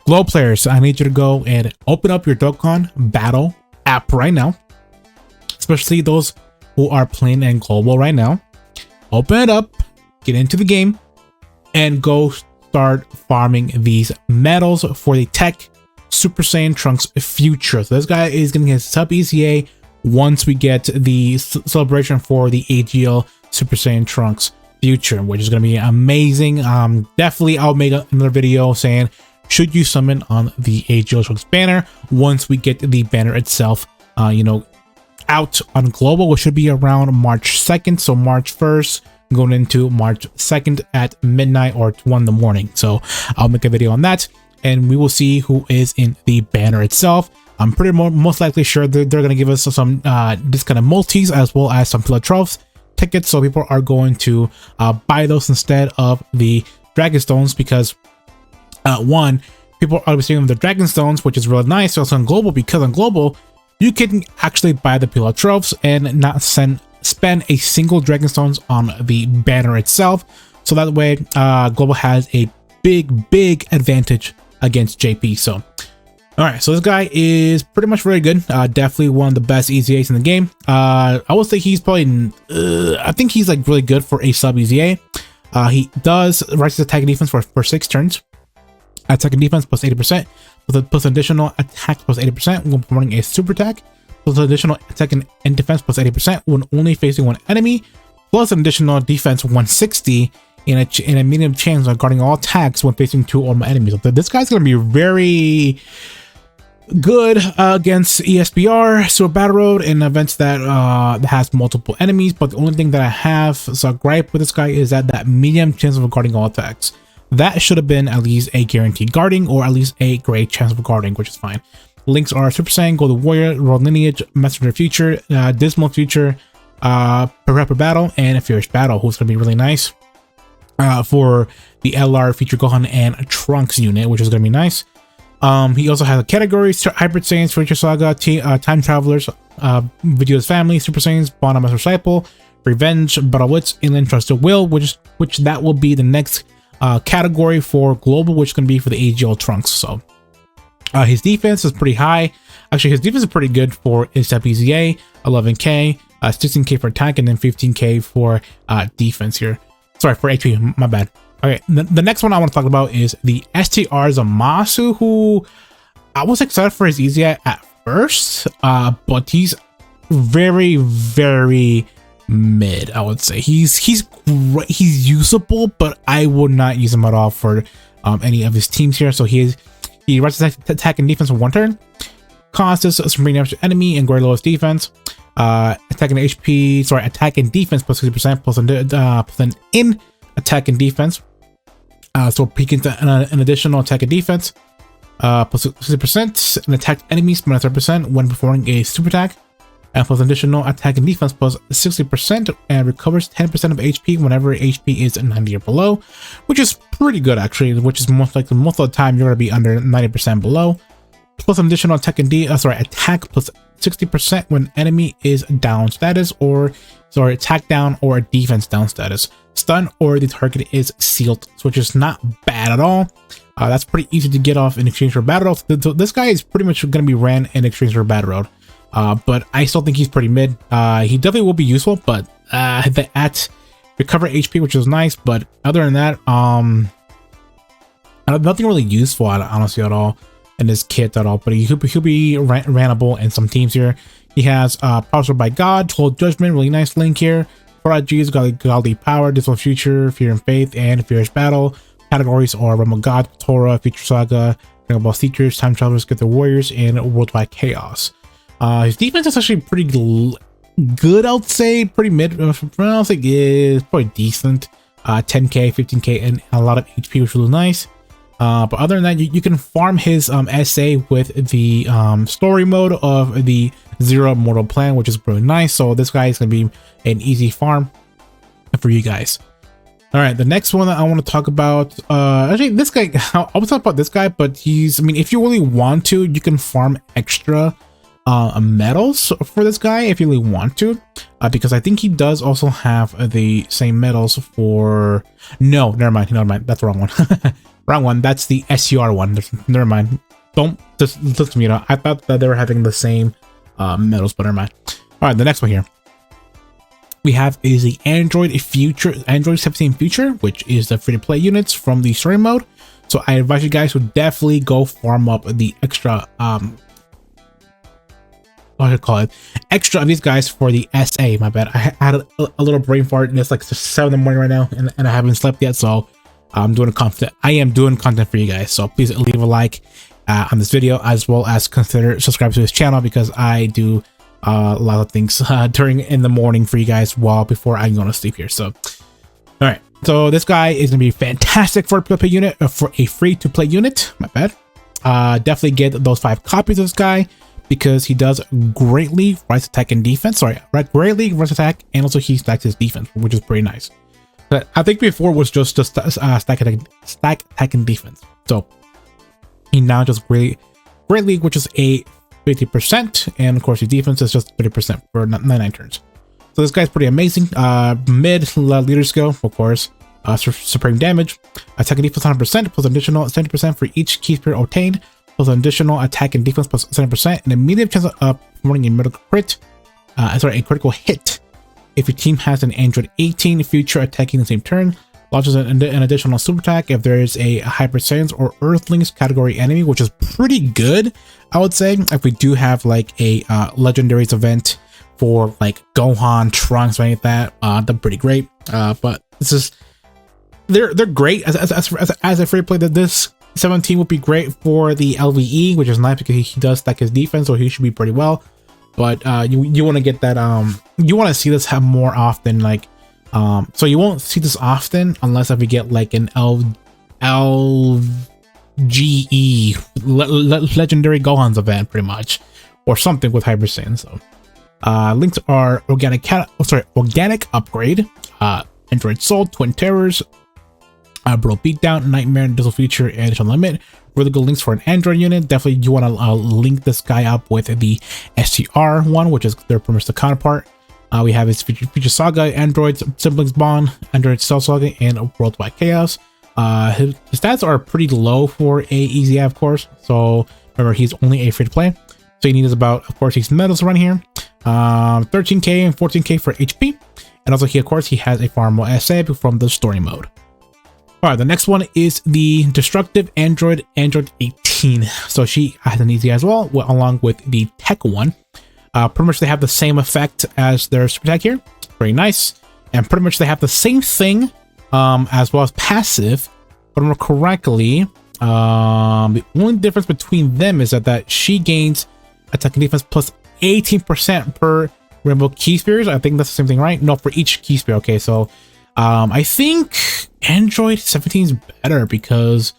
Glow players, I need you to go and open up your Dokkan Battle app right now, especially those who are playing in global right now. Open it up, get into the game, and go start farming these medals for the Tech Super Saiyan Trunks future. So this guy is going to get sub ECA once we get the celebration for the AGL Super Saiyan Trunks future, which is going to be amazing. Definitely I'll make another video saying should you summon on the AGL Trunks banner once we get the banner itself out on global, which should be around March 2nd. So March 1st going into March 2nd at midnight or 1 in the morning. So I'll make a video on that and we will see who is in the banner itself. I'm pretty most likely sure they're going to give us some this kind of multis as well as some Philanthropes tickets, so people are going to buy those instead of the Dragon Stones, because one, people are receiving the Dragon Stones, which is really nice. Also on global, because on global you can actually buy the Philanthropes and not spend a single Dragon Stones on the banner itself. So that way global has a big advantage against JP. So all right, so this guy is pretty much very good. Definitely one of the best EZAs in the game. I would say he's probably I think he's like really good for a sub EZA. He does righteous attack and defense for 6 turns, attack and defense plus 80%, plus additional attack plus 80% when performing a super attack, plus additional attack and defense plus 80% when only facing one enemy, plus an additional defense 160 in a medium chance of guarding all attacks when facing 2 or more enemies. So this guy's going to be very good against ESBR, Super Battle Road, in events that has multiple enemies. But the only thing that I have a gripe with this guy is that medium chance of guarding all attacks. That should have been at least a guaranteed guarding, or at least a great chance of guarding, which is fine. Links are Super Saiyan, Golden Warrior, Royal Lineage, Messenger Future, Dismal Future, Prepper Battle, and a Fierce Battle, who's going to be really nice for the LR Future Gohan and Trunks unit, which is going to be nice. He also has a categories: Hybrid Saiyans, Future Saga, Time Travelers, Vegeta's Family, Super Saiyans, Bond Master Disciple, Revenge, Battle Wits, Inland Trusted Will, which that will be the next category for global, which is going to be for the AGL Trunks. So his defense is pretty high. Actually, his defense is pretty good for his EZA, 11k, 16k for attack, and then 15k for defense here. Sorry, for HP, my bad. Okay, the next one I want to talk about is the STR Zamasu, who I was excited for his EZA at first, but he's very mid. I would say he's great, he's usable, but I would not use him at all for any of his teams here. So he writes attack and defense for 1 turn, causes some damage to enemy and guard lowest defense. Attack and defense plus 60% plus an in attack and defense. So peek into an additional attack and defense plus 60% and attack enemies minus 30% when performing a super attack, and plus additional attack and defense plus 60%, and recovers 10% of HP whenever HP is 90 or below, which is pretty good actually, which is most likely most of the time you're going to be under 90% below. Plus an additional attack and attack plus 60% when enemy is down status, or attack down or defense down status, stun, or the target is sealed, which is not bad at all. That's pretty easy to get off in exchange for battle road. This guy is pretty much going to be ran in exchange for battle road, but I still think he's pretty mid. He definitely will be useful, but at recover HP, which is nice, but other than that, nothing really useful honestly at all in this kit at all. But he'll be ranable in some teams here. He has Power by God, Total Judgment, really nice link here. Prodigies, Godly Power, Dismal Future, Fear and Faith, and Fierce Battle. Categories are Realm of God, Torah, Future Saga, Dragon Ball Seekers, Time Travelers, Get the Warriors, and Worldwide Chaos. His defense is actually pretty good, I would say. Pretty mid. I think is probably decent. 10k, 15k, and a lot of HP, which is really nice. But other than that, you can farm his SA with the story mode of the Zero Mortal Plan, which is really nice. So this guy is going to be an easy farm for you guys. All right, the next one that I want to talk about, actually this guy, I will talk about this guy, but I mean, if you really want to, you can farm extra medals for this guy if you really want to, because I think he does also have the same medals for, no, never mind, that's the wrong one. Wrong one. That's the SUR one. Never mind. Don't just listen to me. I thought that they were having the same medals, but never mind. All right, the next one here we have is the Android 17 Future, which is the free-to-play units from the story mode. So I advise you guys to definitely go farm up the extra what do I call it, extra of these guys for the SA. My bad, I had a little brain fart, and it's like 7 in the morning right now, and I haven't slept yet, so I'm doing content. I am doing content for you guys, so please leave a like on this video, as well as consider subscribing to this channel, because I do a lot of things during in the morning for you guys before I'm going to sleep here. So all right, so this guy is gonna be fantastic for a free to play unit. My bad. Definitely get those 5 copies of this guy, because he does greatly rise attack and defense. Sorry, right, greatly rise attack, and also he stacks his defense, which is pretty nice. But I think before it was just stack attack and defense. So he now just greatly, which is a 50%, and of course his defense is just 30% for 99 turns. So this guy's pretty amazing. Mid leader skill, of course. Supreme damage, attack and defense 100% plus additional 70% for each key spirit obtained, plus an additional attack and defense plus 70%, and a medium chance of performing a a critical hit if your team has an Android 18 Future attacking the same turn. Launches an additional super attack if there is a Hyper Saiyans or Earthlings category enemy, which is pretty good, I would say. If we do have like a legendaries event for like Gohan, Trunks, or anything like that, they're pretty great. But this is they're great as a free play. That this 17 would be great for the LVE, which is nice because he does stack his defense, so he should be pretty well. But you want to get that you want to see this have more often, like so you won't see this often unless if we get like an LGE legendary Gohan's event, pretty much, or something with Hyper Saiyan. So links are organic upgrade, Android Soul, Twin Terrors, Bro Beatdown, Nightmare, Dizzle Future, and Unlimited. Really good links for an Android unit. Definitely you want to link this guy up with the STR one, which is their pretty much the counterpart. We have his Future Saga, Android Siblings Bond, Android Cell Saga, and Worldwide Chaos. His stats are pretty low for a easy, of course. So remember, he's only a free to play. So you need is about, of course, these medals around here, 13k and 14k for HP, and also of course he has a farmable SA from the story mode. All right, the next one is the Destructive Android 18. So she has an easy as well, along with the Tech one. Pretty much they have the same effect as their super attack here. Very nice. And pretty much they have the same thing as well as passive. But more correctly, the only difference between them is that she gains attack and defense plus 18% per Rainbow Key Spheres. I think that's the same thing, right? No, for each Key Sphere. Okay, so I think Android 17 is better because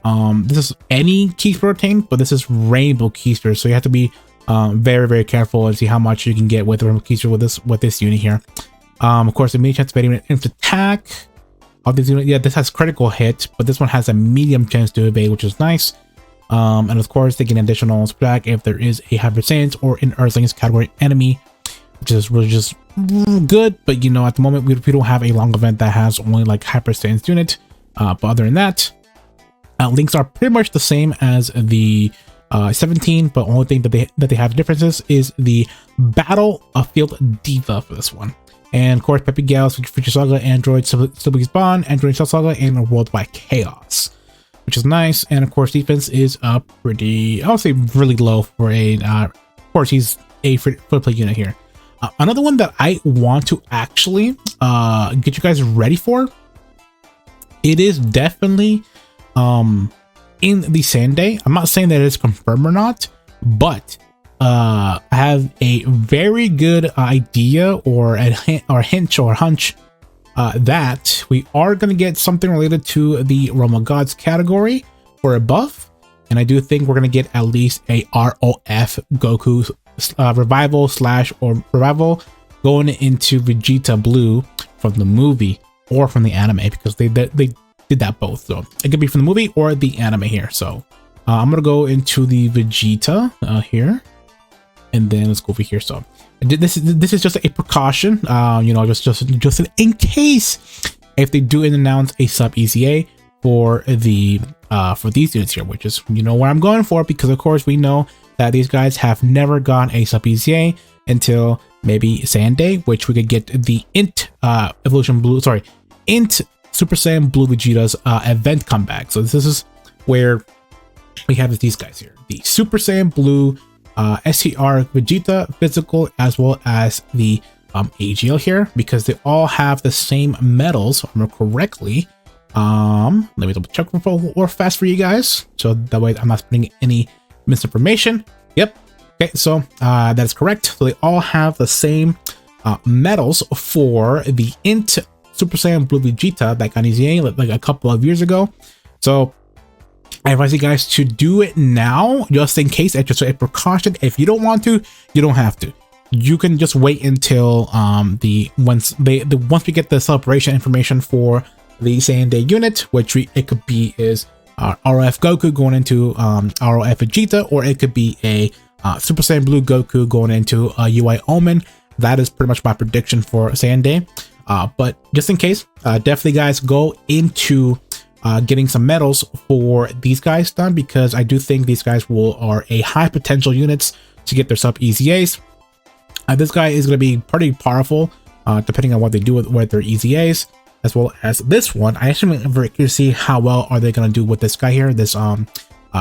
this is any Key Sphere obtained, but this is Rainbow Key Sphere. So you have to be very, very careful and see how much you can get with the Rainbow Key Sphere with this unit here. Of course, the medium chance of getting an instant attack of this unit. Yeah, this has critical hit, but this one has a medium chance to evade, which is nice. And of course, they get an additional attack if there is a Hyper Saiyans or an Earthlings category enemy, which is really just good. But you know, at the moment we don't have a long event that has only like Hyper Saiyans unit. But other than that, links are pretty much the same as the 17, but only thing that they have differences is the Battlefield Diva for this one. And of course, Peppy Gals, Future Saga, Android Siblings Bond, Android Cell Saga, and Worldwide Chaos, which is nice. And of course, defense is pretty, I would say, really low for a. Of course, he's a free to play unit here. Another one that I want to actually get you guys ready for. It is definitely in the Sunday. I'm not saying that it's confirmed or not, but I have a very good idea or a hunch that we are going to get something related to the Realm of Gods category for a buff, and I do think we're going to get at least a ROF Goku revival going into Vegeta Blue from the movie or from the anime, because they did that both. So it could be from the movie or the anime here. So I'm gonna go into the Vegeta here, and then let's go over here. So this is just a precaution, you know, just in case if they do announce a sub EZA for the for these units here, which is where I'm going for, because of course we know that these guys have never gotten a sub EZA until maybe Saiyan Day, which we could get the Int Evolution Blue, sorry, Int Super Saiyan Blue Vegeta's event comeback. So this is where we have these guys here, the Super Saiyan Blue STR Vegeta physical, as well as the AGL here, because they all have the same medals, if I remember correctly. Let me double check or fast for you guys, so that way I'm not spreading any misinformation. Yep. Okay, so that is correct. So they all have the same medals for the Int Super Saiyan Blue Vegeta that got EZA like a couple of years ago. So I advise you guys to do it now, just in case, just a precaution. If you don't want to, you don't have to. You can just wait until once we get the celebration information for the Saiyan Day unit, which it could be is ROF Goku going into ROF Vegeta, or it could be a Super Saiyan Blue Goku going into UI Omen. That is pretty much my prediction for Saiyan Day. But just in case, definitely guys go into getting some medals for these guys done, because I do think these guys are a high potential units to get their sub EZAs. This guy is going to be pretty powerful depending on what they do with their EZAs, as well as this one. I actually am very curious to see how well are they going to do with this guy here, this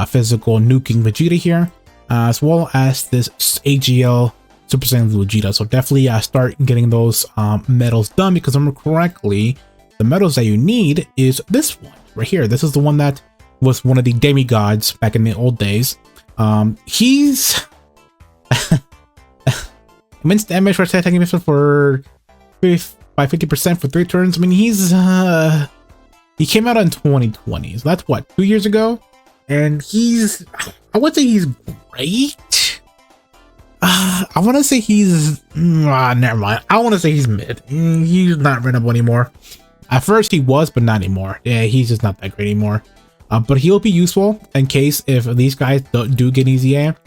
physical nuking Vegeta here, as well as this AGL Super Saiyan Blue Vegeta. So definitely start getting those medals done, because if I remember correctly, the medals that you need is this one right here. This is the one that was one of the demigods back in the old days. He's immense damage for attacking missile by 50% for 3 turns. I mean, he came out in 2020, so that's what, 2 years ago, and I would say he's great. I want to say he's never mind. I want to say he's mid. He's not rentable anymore. At first he was, but not anymore. Yeah, he's just not that great anymore. But he'll be useful in case if these guys do get EZA.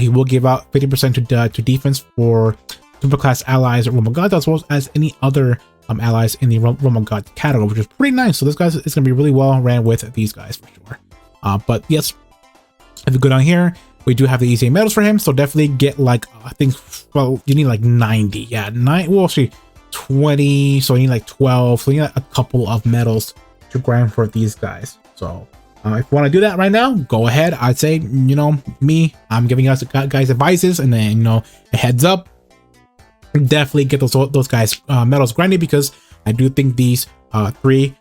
He will give out 50% to defense for superclass allies or Roman gods, as well as any other allies in the Roman god category, which is pretty nice. So this guy is going to be really well ran with these guys for sure. But yes, if you go down here, we do have the EZA medals for him. So definitely get like, I think, well, you need like 90. Yeah, well, actually 20. So you need like 12. So you need like a couple of medals to grind for these guys. So if you want to do that right now, go ahead. I'd say, I'm giving us guys advices, and then, a heads up. Definitely get those guys medals grinded, because I do think these 3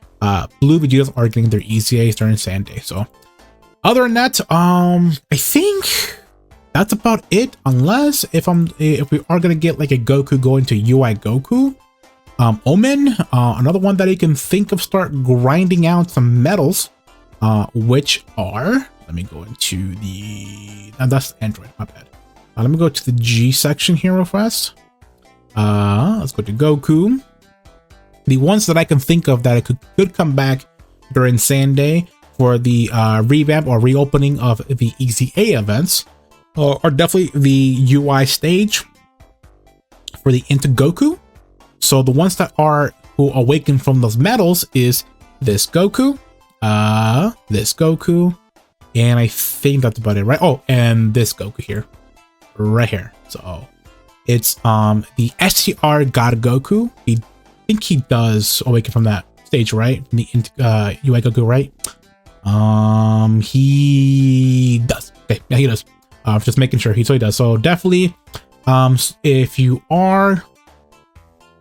blue Vegetas are getting their EZAs during Saiyan Day. So other than that, I think that's about it. Unless if we are gonna get like a Goku going to UI Goku, Omen, another one that you can think of start grinding out some medals, which are, let me go into the, that's Android, my bad. Let me go to the G section here real fast. Let's go to Goku. The ones that I can think of that could come back during Saiyan Day for the revamp or reopening of the EZA events are definitely the UI stage for the Into Goku. So the ones that who awaken from those medals is this Goku, and I think that's about it, right? Oh, and this Goku here, right here. So it's the STR God Goku. I think he does awaken from that stage, right? From the UI Goku, right? He does. Okay, yeah, he does. Just making sure he does. So definitely, if you are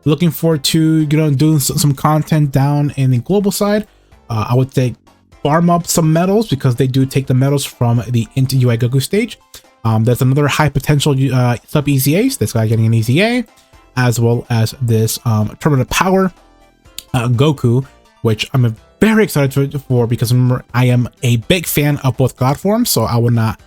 looking forward to doing some content down in the global side, I would say farm up some medals, because they do take the medals from the into UI Goku stage. There's another high potential sub EZAs. This guy getting an EZA, as well as this Tournament of Power Goku, which I'm very excited for, because remember, I am a big fan of both God forms, so I would not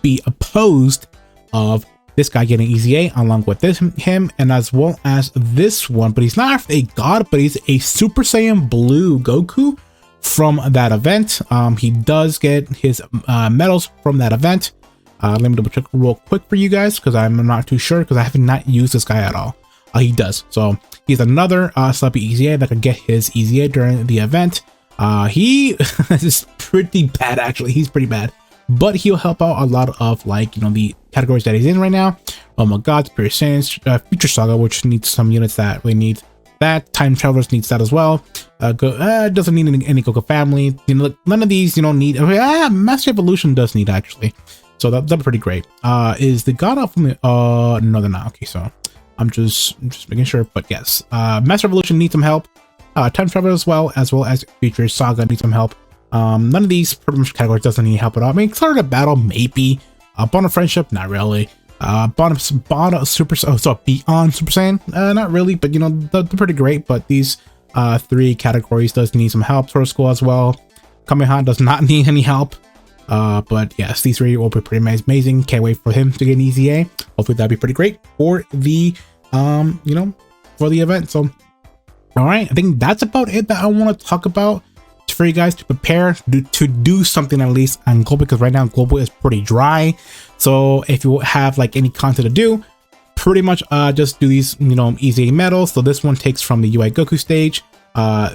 be opposed of this guy getting EZA along with him, and as well as this one. But he's not a God, but he's a Super Saiyan Blue Goku from that event. He does get his medals from that event. Let me double check real quick for you guys, because I'm not too sure, because I have not used this guy at all. He does. So he's another sloppy EZA that can get his EZA during the event. He is pretty bad, actually. He's pretty bad, but he'll help out a lot of, like, you know, the categories that he's in right now. Oh my god, Pure Saints, Future Saga, which needs some units that we need. That Time Travelers needs that as well. Doesn't need any Goku family. You know, none of these, you don't need. Master Evolution does need, actually, so that'd be pretty great. Is the God of no, they're not. Okay, so I'm just making sure. But yes, Master Evolution needs some help. Time Traveler as well as Future Saga needs some help. None of these pretty much categories doesn't need help at all. I mean, Started a Battle, maybe. Bond of Friendship, not really. Bond of Beyond Super Saiyan, not really, but you know, they're pretty great. But these 3 categories does need some help. Tour School as well. Kamehameha does not need any help. But yes, these 3 will be pretty amazing. Can't wait for him to get an easy A. Hopefully that'd be pretty great for the you know, for the event. So all right, I think that's about it that I want to talk about for you guys to prepare to do something at least on global, because right now global is pretty dry. So if you have like any content to do, pretty much just do these, you know, easy medals. So this one takes from the UI Goku stage.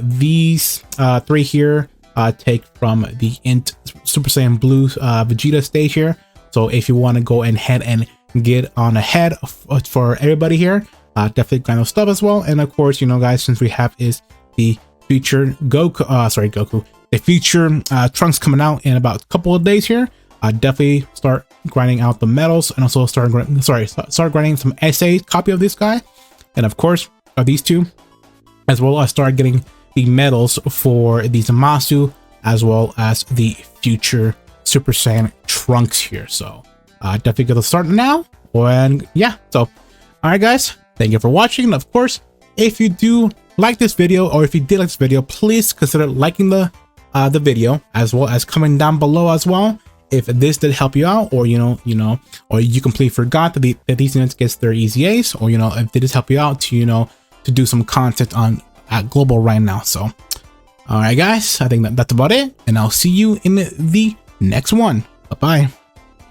These 3 here take from the Int Super Saiyan Blue Vegeta stage here. So if you want to go ahead and get on ahead for everybody here, definitely grind those stuff as well. And of course, you know, guys, since we have is the future Goku, the future Trunks coming out in about a couple of days here, definitely start grinding out the medals, and also start grinding some SA copy of this guy, and of course these 2, as well as start getting the medals for the Zamasu as well as the future Super Saiyan Trunks here. So definitely gonna start now. And yeah, so all right guys, thank you for watching. And of course, if you do like this video, or if you did like this video, please consider liking the video, as well as comment down below as well if this did help you out, or you know, or you completely forgot that these units gets their easy A's, or you know, if they just help you out to, you know, to do some content on at global right now. So all right guys, I think that's about it, and I'll see you in the next one. Bye bye.